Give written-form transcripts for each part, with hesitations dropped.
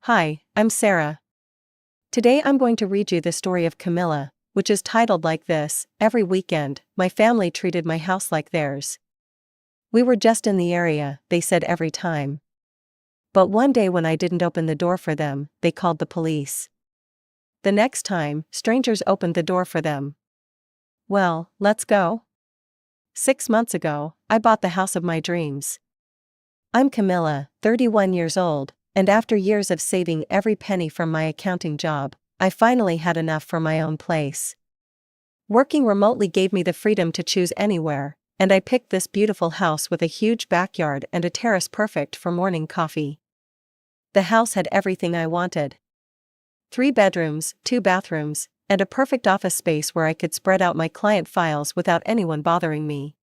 Hi, I'm Sarah. Today I'm going to read you the story of Camilla, which is titled like this: Every weekend, my family treated my house like theirs. We were just in the area, they said every time. But one day when I didn't open the door for them, they called the police. The next time, strangers opened the door for them. Well, let's go. 6 months ago, I bought the house of my dreams. I'm Camilla, 31 years old, and after years of saving every penny from my accounting job, I finally had enough for my own place. Working remotely gave me the freedom to choose anywhere, and I picked this beautiful house with a huge backyard and a terrace perfect for morning coffee. The house had everything I wanted. 3 bedrooms, 2 bathrooms, and a perfect office space where I could spread out my client files without anyone bothering me.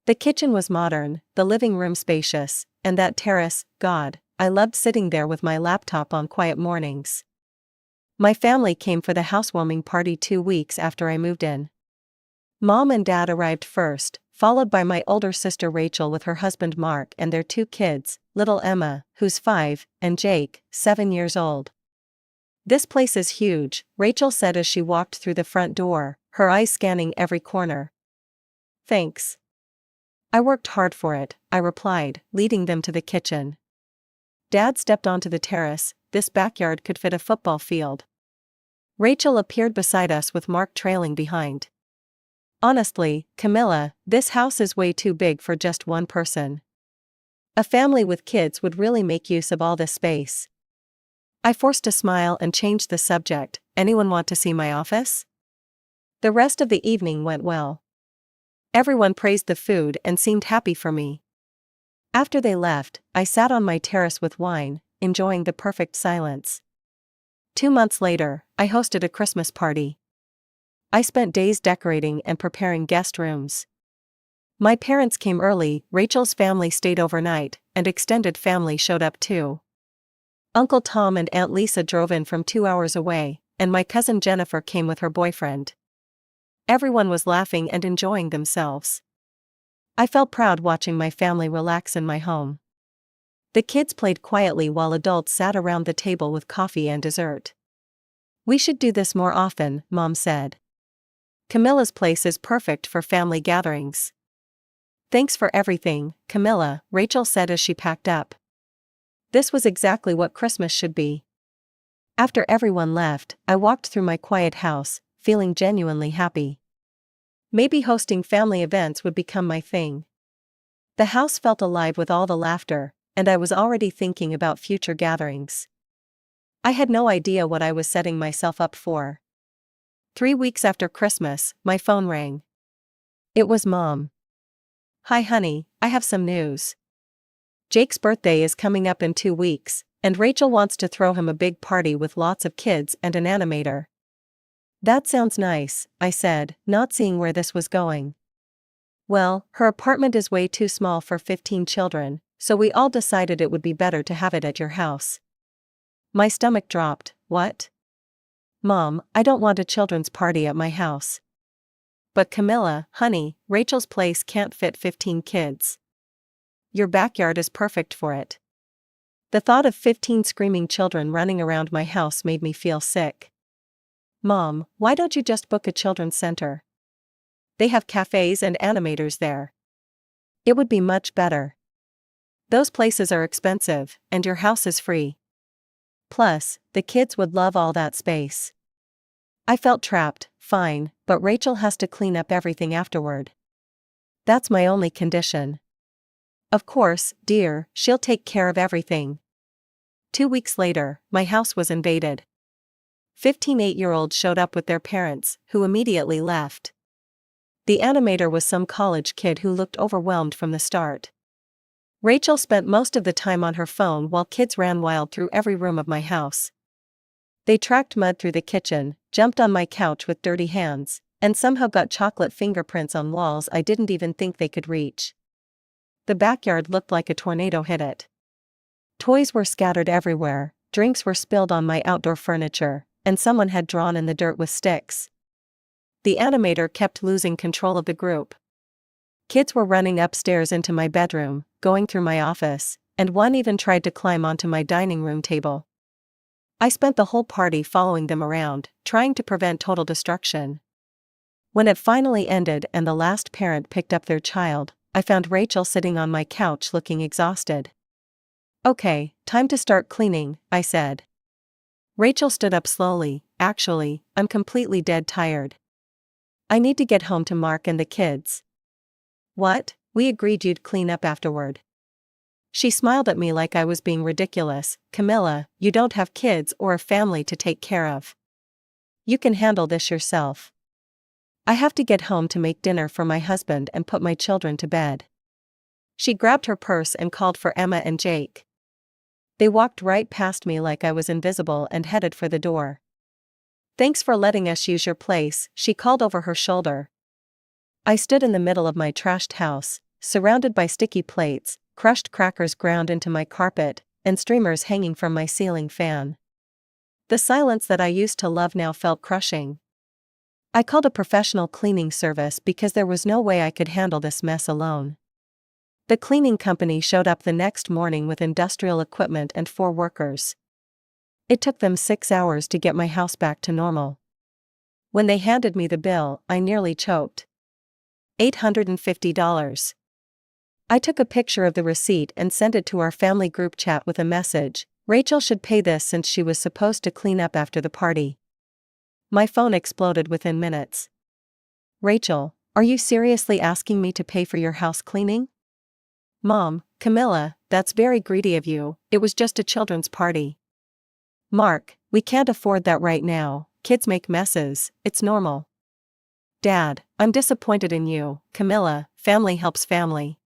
The kitchen was modern, the living room spacious, and that terrace, God, I loved sitting there with my laptop on quiet mornings. My family came for the housewarming party 2 weeks after I moved in. Mom and Dad arrived first, followed by my older sister Rachel with her husband Mark and their 2 kids, little Emma, who's 5, and Jake, 7 years old. "This place is huge," Rachel said as she walked through the front door, her eyes scanning every corner. "Thanks. I worked hard for it," I replied, leading them to the kitchen. Dad stepped onto the terrace. This backyard could fit a football field. Rachel appeared beside us with Mark trailing behind. "Honestly, Camilla, this house is way too big for just one person. A family with kids would really make use of all this space." I forced a smile and changed the subject. "Anyone want to see my office?" The rest of the evening went well. Everyone praised the food and seemed happy for me. After they left, I sat on my terrace with wine, enjoying the perfect silence. 2 months later, I hosted a Christmas party. I spent days decorating and preparing guest rooms. My parents came early, Rachel's family stayed overnight, and extended family showed up too. Uncle Tom and Aunt Lisa drove in from 2 hours away, and my cousin Jennifer came with her boyfriend. Everyone was laughing and enjoying themselves. I felt proud watching my family relax in my home. The kids played quietly while adults sat around the table with coffee and dessert. "We should do this more often," Mom said. "Camilla's place is perfect for family gatherings." "Thanks for everything, Camilla," Rachel said as she packed up. This was exactly what Christmas should be. After everyone left, I walked through my quiet house, feeling genuinely happy. Maybe hosting family events would become my thing. The house felt alive with all the laughter, and I was already thinking about future gatherings. I had no idea what I was setting myself up for. 3 weeks after Christmas, my phone rang. It was Mom. "Hi honey, I have some news. Jake's birthday is coming up in 2 weeks, and Rachel wants to throw him a big party with lots of kids and an animator." "That sounds nice," I said, not seeing where this was going. "Well, her apartment is way too small for 15 children, so we all decided it would be better to have it at your house." My stomach dropped. "What? Mom, I don't want a children's party at my house." "But Camilla, honey, Rachel's place can't fit 15 kids. Your backyard is perfect for it." The thought of 15 screaming children running around my house made me feel sick. "Mom, why don't you just book a children's center? They have cafes and animators there. It would be much better. Those places are expensive, and your house is free. Plus, the kids would love all that space." I felt trapped. "Fine, but Rachel has to clean up everything afterward. That's my only condition." "Of course, dear, she'll take care of everything." 2 weeks later, my house was invaded. 15 8-year-olds showed up with their parents, who immediately left. The animator was some college kid who looked overwhelmed from the start. Rachel spent most of the time on her phone while kids ran wild through every room of my house. They tracked mud through the kitchen, jumped on my couch with dirty hands, and somehow got chocolate fingerprints on walls I didn't even think they could reach. The backyard looked like a tornado hit it. Toys were scattered everywhere, drinks were spilled on my outdoor furniture, and someone had drawn in the dirt with sticks. The animator kept losing control of the group. Kids were running upstairs into my bedroom, going through my office, and one even tried to climb onto my dining room table. I spent the whole party following them around, trying to prevent total destruction. When it finally ended and the last parent picked up their child, I found Rachel sitting on my couch looking exhausted. "Okay, time to start cleaning," I said. Rachel stood up slowly. "Actually, I'm completely dead tired. I need to get home to Mark and the kids." "What? We agreed you'd clean up afterward." She smiled at me like I was being ridiculous. "Camilla, you don't have kids or a family to take care of. You can handle this yourself. I have to get home to make dinner for my husband and put my children to bed." She grabbed her purse and called for Emma and Jake. They walked right past me like I was invisible and headed for the door. "Thanks for letting us use your place," she called over her shoulder. I stood in the middle of my trashed house, surrounded by sticky plates, crushed crackers ground into my carpet, and streamers hanging from my ceiling fan. The silence that I used to love now felt crushing. I called a professional cleaning service because there was no way I could handle this mess alone. The cleaning company showed up the next morning with industrial equipment and 4 workers. It took them 6 hours to get my house back to normal. When they handed me the bill, I nearly choked. $850. I took a picture of the receipt and sent it to our family group chat with a message: "Rachel should pay this since she was supposed to clean up after the party." My phone exploded within minutes. "Rachel, are you seriously asking me to pay for your house cleaning?" "Mom, Camilla, that's very greedy of you, it was just a children's party." "Mark, we can't afford that right now, kids make messes, it's normal." "Dad, I'm disappointed in you, Camilla, family helps family."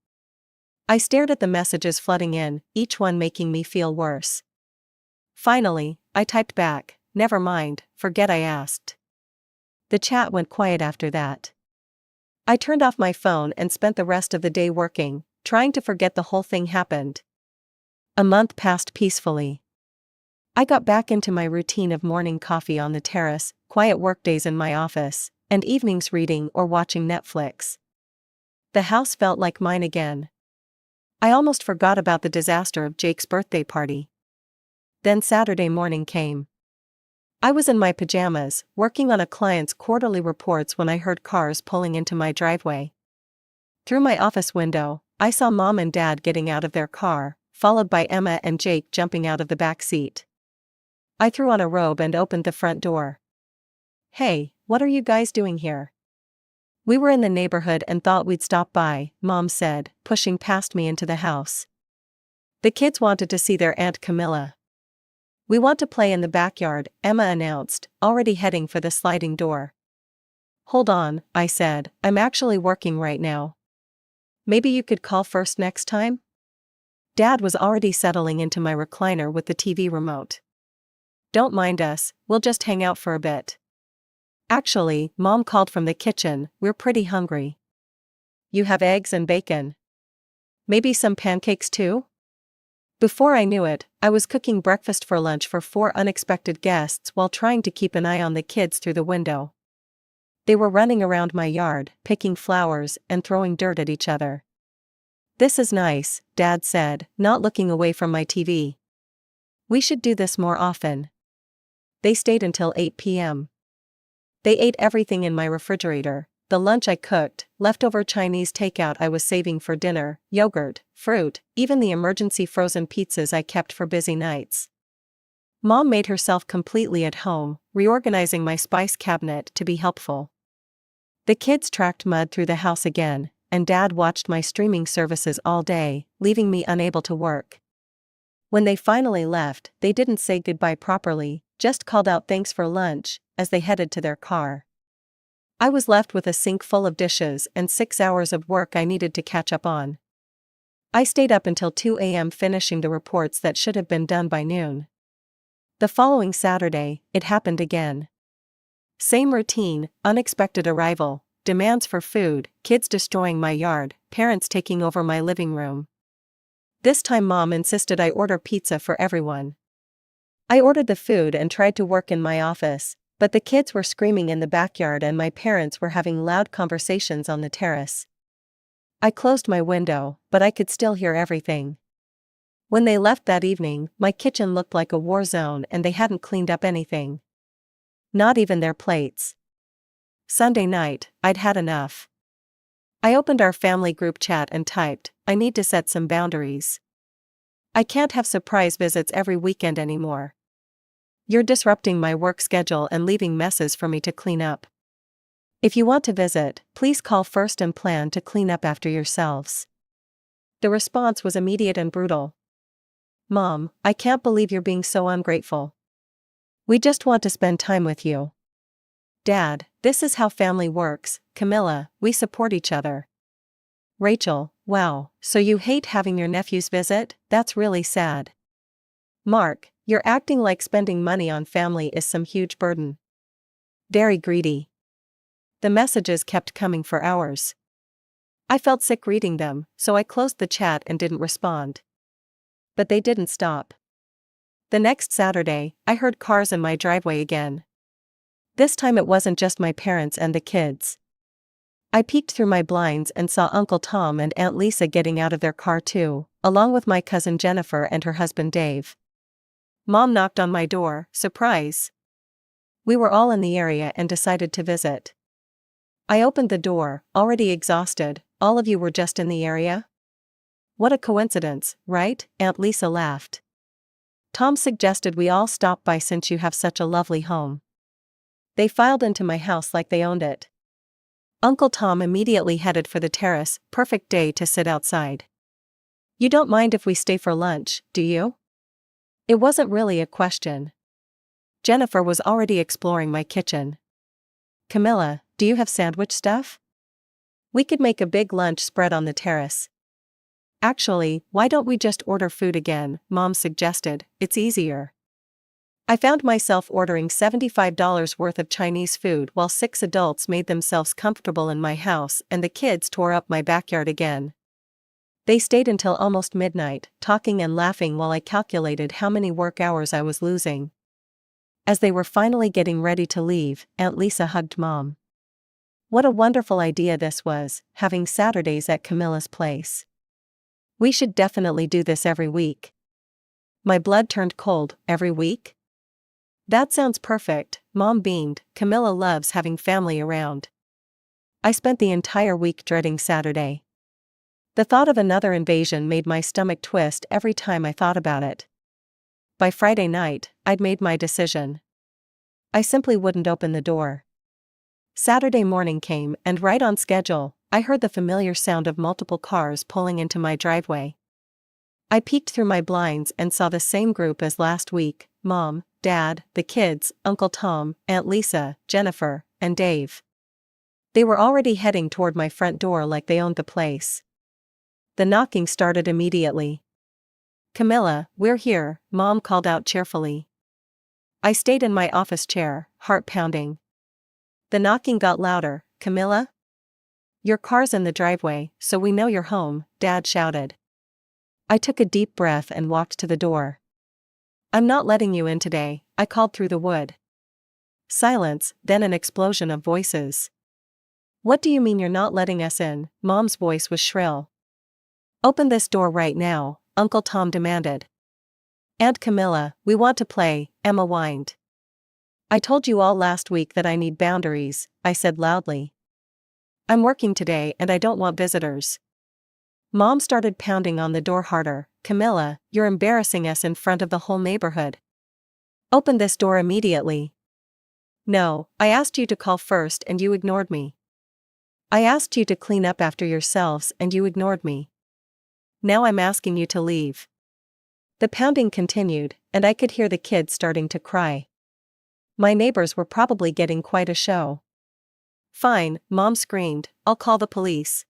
I stared at the messages flooding in, each one making me feel worse. Finally, I typed back, "Never mind, forget I asked." The chat went quiet after that. I turned off my phone and spent the rest of the day working, trying to forget the whole thing happened. A month passed peacefully. I got back into my routine of morning coffee on the terrace, quiet workdays in my office, and evenings reading or watching Netflix. The house felt like mine again. I almost forgot about the disaster of Jake's birthday party. Then Saturday morning came. I was in my pajamas, working on a client's quarterly reports when I heard cars pulling into my driveway. Through my office window, I saw Mom and Dad getting out of their car, followed by Emma and Jake jumping out of the back seat. I threw on a robe and opened the front door. "Hey, what are you guys doing here?" "We were in the neighborhood and thought we'd stop by," Mom said, pushing past me into the house. "The kids wanted to see their Aunt Camilla." "We want to play in the backyard," Emma announced, already heading for the sliding door. "Hold on," I said, "I'm actually working right now. Maybe you could call first next time?" Dad was already settling into my recliner with the TV remote. "Don't mind us, we'll just hang out for a bit." "Actually," Mom called from the kitchen, "we're pretty hungry." "You have eggs and bacon? Maybe some pancakes too?" Before I knew it, I was cooking breakfast for lunch for 4 unexpected guests while trying to keep an eye on the kids through the window. They were running around my yard, picking flowers and throwing dirt at each other. "This is nice," Dad said, not looking away from my TV. "We should do this more often." They stayed until 8 p.m. They ate everything in my refrigerator: the lunch I cooked, leftover Chinese takeout I was saving for dinner, yogurt, fruit, even the emergency frozen pizzas I kept for busy nights. Mom made herself completely at home, reorganizing my spice cabinet to be helpful. The kids tracked mud through the house again, and Dad watched my streaming services all day, leaving me unable to work. When they finally left, they didn't say goodbye properly, just called out thanks for lunch, as they headed to their car. I was left with a sink full of dishes and 6 hours of work I needed to catch up on. I stayed up until 2 a.m. finishing the reports that should have been done by noon. The following Saturday, it happened again. Same routine: unexpected arrival, demands for food, kids destroying my yard, parents taking over my living room. This time Mom insisted I order pizza for everyone. I ordered the food and tried to work in my office, but the kids were screaming in the backyard and my parents were having loud conversations on the terrace. I closed my window, but I could still hear everything. When they left that evening, my kitchen looked like a war zone and they hadn't cleaned up anything. Not even their plates. Sunday night, I'd had enough. I opened our family group chat and typed, "I need to set some boundaries. I can't have surprise visits every weekend anymore. You're disrupting my work schedule and leaving messes for me to clean up. If you want to visit, please call first and plan to clean up after yourselves." The response was immediate and brutal. "Mom, I can't believe you're being so ungrateful. We just want to spend time with you." "Dad, this is how family works, Camilla, we support each other." Rachel, "Wow, so you hate having your nephews visit? That's really sad." Mark, "You're acting like spending money on family is some huge burden." Very greedy. The messages kept coming for hours. I felt sick reading them, so I closed the chat and didn't respond. But they didn't stop. The next Saturday, I heard cars in my driveway again. This time it wasn't just my parents and the kids. I peeked through my blinds and saw Uncle Tom and Aunt Lisa getting out of their car too, along with my cousin Jennifer and her husband Dave. Mom knocked on my door, surprise. We were all in the area and decided to visit. I opened the door, already exhausted. "All of you were just in the area? What a coincidence, right?" Aunt Lisa laughed. "Tom suggested we all stop by since you have such a lovely home." They filed into my house like they owned it. Uncle Tom immediately headed for the terrace, perfect day to sit outside. "You don't mind if we stay for lunch, do you?" It wasn't really a question. Jennifer was already exploring my kitchen. "Camilla, do you have sandwich stuff? We could make a big lunch spread on the terrace." "Actually, why don't we just order food again?" Mom suggested, "it's easier." I found myself ordering $75 worth of Chinese food while 6 adults made themselves comfortable in my house and the kids tore up my backyard again. They stayed until almost midnight, talking and laughing while I calculated how many work hours I was losing. As they were finally getting ready to leave, Aunt Lisa hugged Mom. What a wonderful idea this was, having Saturdays at Camilla's place. "We should definitely do this every week." My blood turned cold. "Every week?" "That sounds perfect," Mom beamed. "Camilla loves having family around." I spent the entire week dreading Saturday. The thought of another invasion made my stomach twist every time I thought about it. By Friday night, I'd made my decision. I simply wouldn't open the door. Saturday morning came, and right on schedule, I heard the familiar sound of multiple cars pulling into my driveway. I peeked through my blinds and saw the same group as last week: Mom, Dad, the kids, Uncle Tom, Aunt Lisa, Jennifer, and Dave. They were already heading toward my front door like they owned the place. The knocking started immediately. "Camilla, we're here," Mom called out cheerfully. I stayed in my office chair, heart pounding. The knocking got louder. "Camilla? Your car's in the driveway, so we know you're home," Dad shouted. I took a deep breath and walked to the door. "I'm not letting you in today," I called through the wood. Silence, then an explosion of voices. "What do you mean you're not letting us in?" Mom's voice was shrill. "Open this door right now," Uncle Tom demanded. "Aunt Camilla, we want to play," Emma whined. "I told you all last week that I need boundaries," I said loudly. "I'm working today and I don't want visitors." Mom started pounding on the door harder. "Camilla, you're embarrassing us in front of the whole neighborhood. Open this door immediately." "No, I asked you to call first and you ignored me. I asked you to clean up after yourselves and you ignored me. Now I'm asking you to leave." The pounding continued, and I could hear the kids starting to cry. My neighbors were probably getting quite a show. "Fine," Mom screamed, "I'll call the police.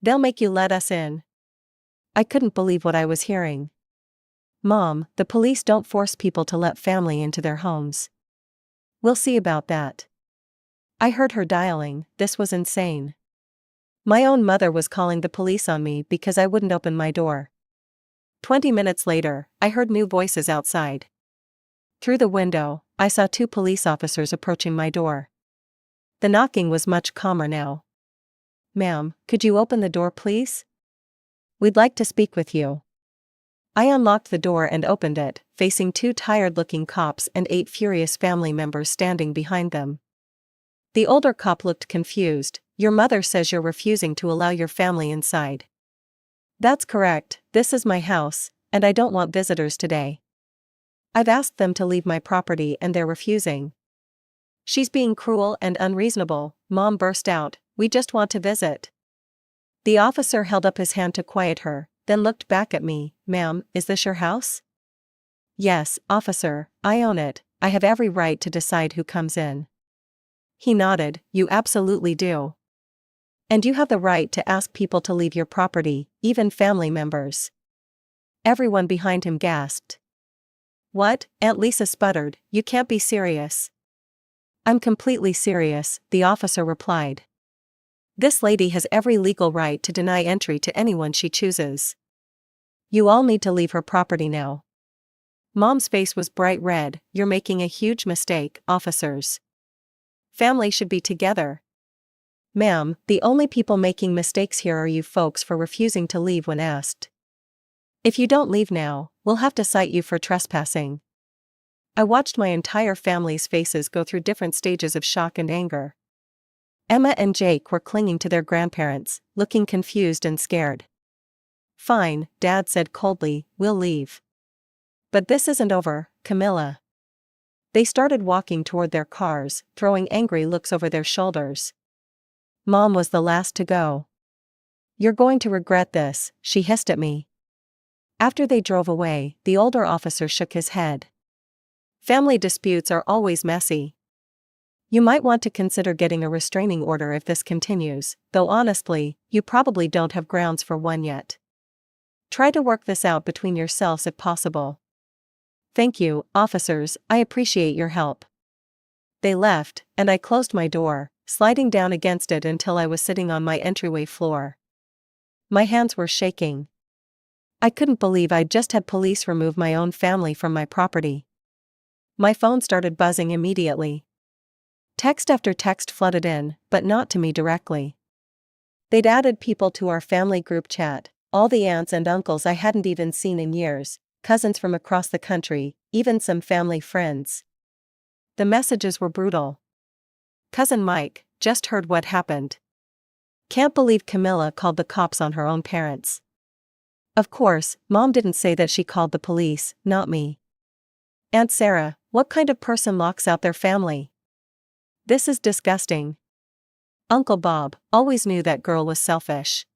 They'll make you let us in." I couldn't believe what I was hearing. "Mom, the police don't force people to let family into their homes." "We'll see about that." I heard her dialing. This was insane. My own mother was calling the police on me because I wouldn't open my door. 20 minutes later, I heard new voices outside. Through the window, I saw 2 police officers approaching my door. The knocking was much calmer now. "Ma'am, could you open the door please? We'd like to speak with you." I unlocked the door and opened it, facing 2 tired-looking cops and 8 furious family members standing behind them. The older cop looked confused. "Your mother says you're refusing to allow your family inside." "That's correct, this is my house, and I don't want visitors today. I've asked them to leave my property and they're refusing." "She's being cruel and unreasonable," Mom burst out. "We just want to visit." The officer held up his hand to quiet her, then looked back at me. "Ma'am, is this your house?" "Yes, officer, I own it. I have every right to decide who comes in." He nodded. "You absolutely do. And you have the right to ask people to leave your property, even family members." Everyone behind him gasped. "What?" Aunt Lisa sputtered. "You can't be serious." "I'm completely serious," the officer replied. "This lady has every legal right to deny entry to anyone she chooses. You all need to leave her property now." Mom's face was bright red. "You're making a huge mistake, officers. Family should be together." "Ma'am, the only people making mistakes here are you folks for refusing to leave when asked. If you don't leave now, we'll have to cite you for trespassing." I watched my entire family's faces go through different stages of shock and anger. Emma and Jake were clinging to their grandparents, looking confused and scared. "Fine," Dad said coldly, "we'll leave. But this isn't over, Camilla." They started walking toward their cars, throwing angry looks over their shoulders. Mom was the last to go. "You're going to regret this," she hissed at me. After they drove away, the older officer shook his head. "Family disputes are always messy. You might want to consider getting a restraining order if this continues, though honestly, you probably don't have grounds for one yet. Try to work this out between yourselves if possible." "Thank you, officers, I appreciate your help." They left, and I closed my door, sliding down against it until I was sitting on my entryway floor. My hands were shaking. I couldn't believe I'd just had police remove my own family from my property. My phone started buzzing immediately. Text after text flooded in, but not to me directly. They'd added people to our family group chat, all the aunts and uncles I hadn't even seen in years, cousins from across the country, even some family friends. The messages were brutal. "Cousin Mike, just heard what happened. Can't believe Camilla called the cops on her own parents." Of course, Mom didn't say that she called the police, not me. "Aunt Sarah, what kind of person locks out their family? This is disgusting. Uncle Bob always knew that girl was selfish.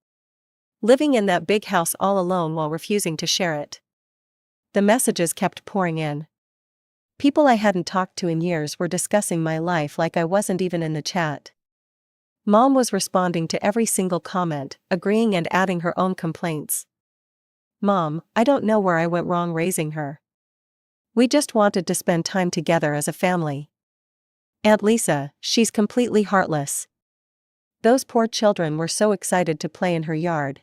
Living in that big house all alone while refusing to share it." The messages kept pouring in. People I hadn't talked to in years were discussing my life like I wasn't even in the chat. Mom was responding to every single comment, agreeing and adding her own complaints. "Mom, I don't know where I went wrong raising her. We just wanted to spend time together as a family. Aunt Lisa, she's completely heartless. Those poor children were so excited to play in her yard.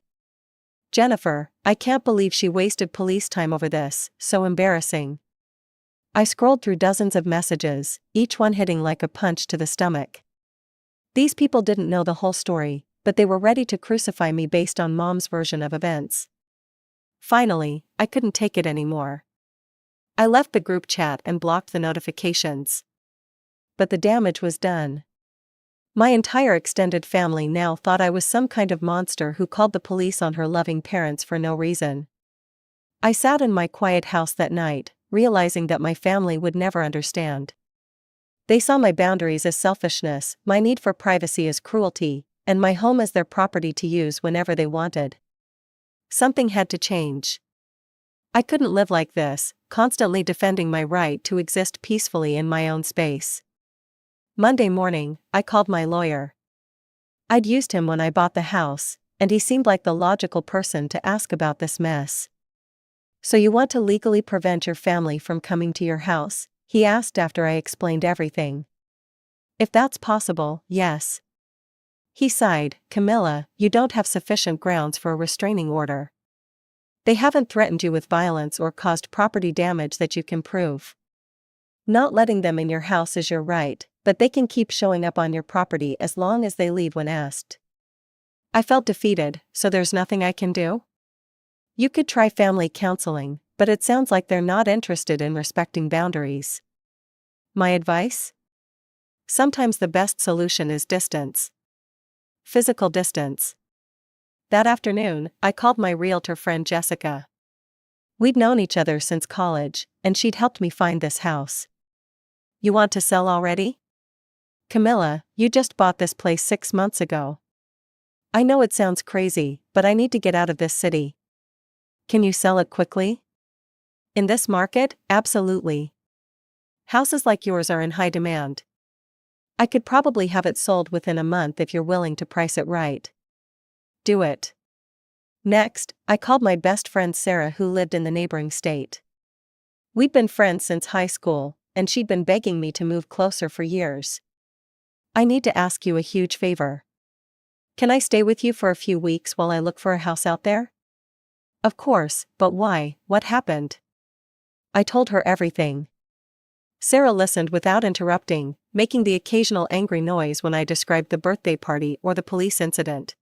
Jennifer, I can't believe she wasted police time over this, so embarrassing." I scrolled through dozens of messages, each one hitting like a punch to the stomach. These people didn't know the whole story, but they were ready to crucify me based on Mom's version of events. Finally, I couldn't take it anymore. I left the group chat and blocked the notifications. But the damage was done. My entire extended family now thought I was some kind of monster who called the police on her loving parents for no reason. I sat in my quiet house that night, realizing that my family would never understand. They saw my boundaries as selfishness, my need for privacy as cruelty, and my home as their property to use whenever they wanted. Something had to change. I couldn't live like this, constantly defending my right to exist peacefully in my own space. Monday morning, I called my lawyer. I'd used him when I bought the house, and he seemed like the logical person to ask about this mess. "So you want to legally prevent your family from coming to your house?" he asked after I explained everything. "If that's possible, yes." He sighed. "Camilla, you don't have sufficient grounds for a restraining order. They haven't threatened you with violence or caused property damage that you can prove. Not letting them in your house is your right, but they can keep showing up on your property as long as they leave when asked." I felt defeated. "So there's nothing I can do?" You could try family counseling, but it sounds like they're not interested in respecting boundaries. My advice? Sometimes the best solution is distance. Physical distance. That afternoon, I called my realtor friend Jessica. We'd known each other since college, and she'd helped me find this house. You want to sell already? Camilla, you just bought this place 6 months ago. I know it sounds crazy, but I need to get out of this city. Can you sell it quickly? In this market, absolutely. Houses like yours are in high demand. I could probably have it sold within a month if you're willing to price it right. Do it. Next, I called my best friend Sarah, who lived in the neighboring state. We'd been friends since high school, and she'd been begging me to move closer for years. I need to ask you a huge favor. Can I stay with you for a few weeks while I look for a house out there? Of course, but why? What happened? I told her everything. Sarah listened without interrupting, making the occasional angry noise when I described the birthday party or the police incident.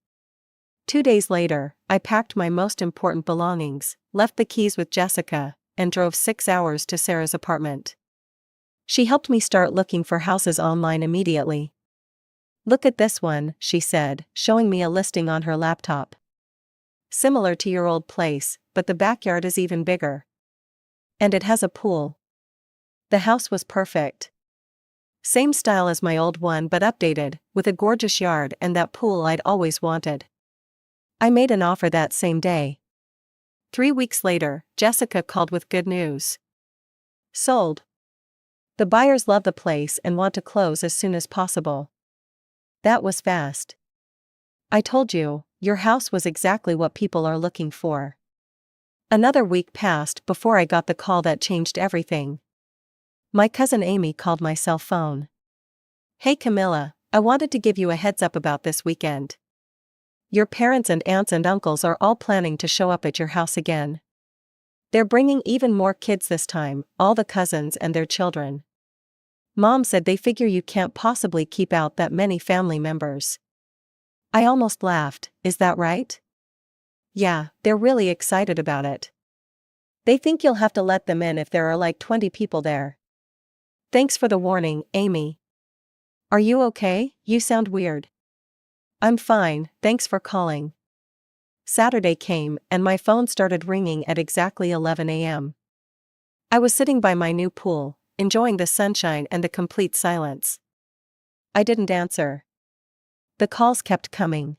2 days later, I packed my most important belongings, left the keys with Jessica, and drove 6 hours to Sarah's apartment. She helped me start looking for houses online immediately. Look at this one, she said, showing me a listing on her laptop. Similar to your old place, but the backyard is even bigger. And it has a pool. The house was perfect. Same style as my old one but updated, with a gorgeous yard and that pool I'd always wanted. I made an offer that same day. 3 weeks later, Jessica called with good news. Sold. The buyers love the place and want to close as soon as possible. That was fast. I told you, your house was exactly what people are looking for. Another week passed before I got the call that changed everything. My cousin Amy called my cell phone. Hey Camilla, I wanted to give you a heads up about this weekend. Your parents and aunts and uncles are all planning to show up at your house again. They're bringing even more kids this time, all the cousins and their children. Mom said they figure you can't possibly keep out that many family members. I almost laughed, is that right? Yeah, they're really excited about it. They think you'll have to let them in if there are like 20 people there. Thanks for the warning, Amy. Are you okay? You sound weird. I'm fine, thanks for calling. Saturday came and my phone started ringing at exactly 11 a.m. I was sitting by my new pool, enjoying the sunshine and the complete silence. I didn't answer. The calls kept coming.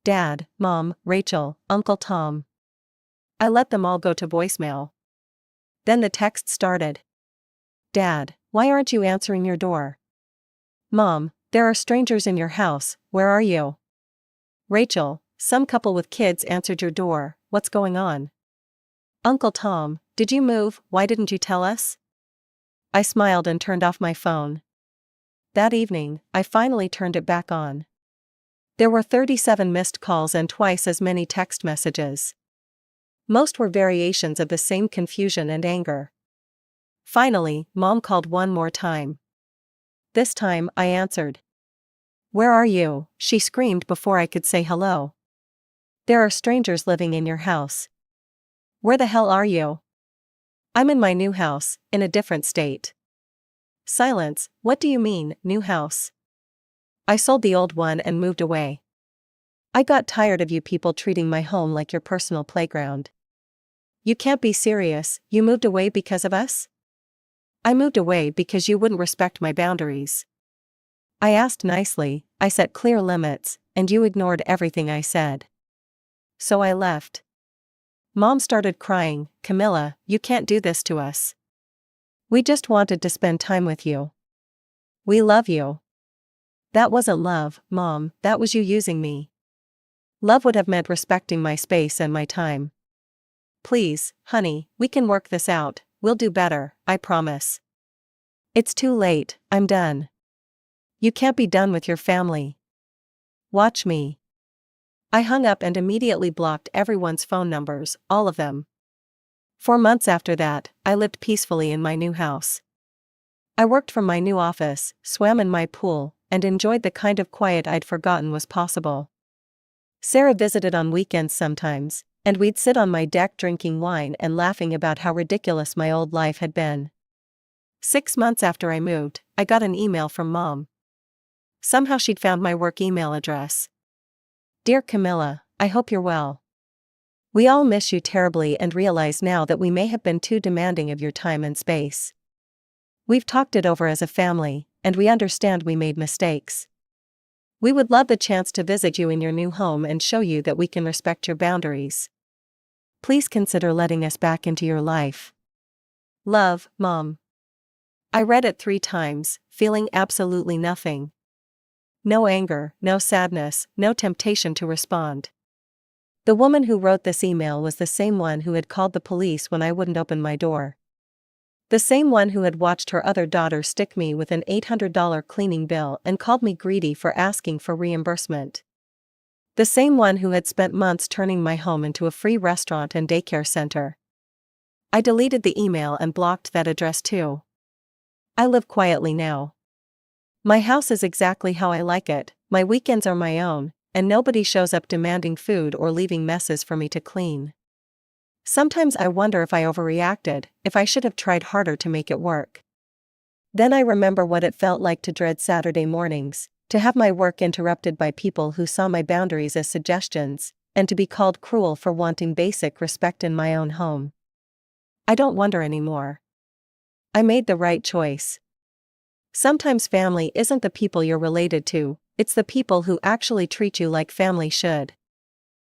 Dad, Mom, Rachel, Uncle Tom. I let them all go to voicemail. Then the text started. Dad, why aren't you answering your door? Mom, there are strangers in your house, where are you? Rachel, some couple with kids answered your door, what's going on? Uncle Tom, did you move, why didn't you tell us? I smiled and turned off my phone. That evening, I finally turned it back on. There were 37 missed calls and twice as many text messages. Most were variations of the same confusion and anger. Finally, Mom called one more time. This time, I answered. Where are you? She screamed before I could say hello. There are strangers living in your house. Where the hell are you? I'm in my new house, in a different state. Silence, what do you mean, new house? I sold the old one and moved away. I got tired of you people treating my home like your personal playground. You can't be serious, you moved away because of us? I moved away because you wouldn't respect my boundaries. I asked nicely, I set clear limits, and you ignored everything I said. So I left. Mom started crying, Camilla, you can't do this to us. We just wanted to spend time with you. We love you. That wasn't love, Mom, that was you using me. Love would have meant respecting my space and my time. Please, honey, we can work this out, we'll do better, I promise. It's too late, I'm done. You can't be done with your family. Watch me. I hung up and immediately blocked everyone's phone numbers, all of them. 4 months after that, I lived peacefully in my new house. I worked from my new office, swam in my pool, and enjoyed the kind of quiet I'd forgotten was possible. Sarah visited on weekends sometimes, And we'd sit on my deck drinking wine and laughing about how ridiculous my old life had been. 6 months after I moved, I got an email from Mom. Somehow she'd found my work email address. Dear Camilla, I hope you're well. We all miss you terribly and realize now that we may have been too demanding of your time and space. We've talked it over as a family, and we understand we made mistakes. We would love the chance to visit you in your new home and show you that we can respect your boundaries. Please consider letting us back into your life. Love, Mom. I read it 3 times, feeling absolutely nothing. No anger, no sadness, no temptation to respond. The woman who wrote this email was the same one who had called the police when I wouldn't open my door. The same one who had watched her other daughter stick me with an $800 cleaning bill and called me greedy for asking for reimbursement. The same one who had spent months turning my home into a free restaurant and daycare center. I deleted the email and blocked that address too. I live quietly now. My house is exactly how I like it, my weekends are my own, and nobody shows up demanding food or leaving messes for me to clean. Sometimes I wonder if I overreacted, if I should have tried harder to make it work. Then I remember what it felt like to dread Saturday mornings, to have my work interrupted by people who saw my boundaries as suggestions, and to be called cruel for wanting basic respect in my own home. I don't wonder anymore. I made the right choice. Sometimes family isn't the people you're related to, it's the people who actually treat you like family should.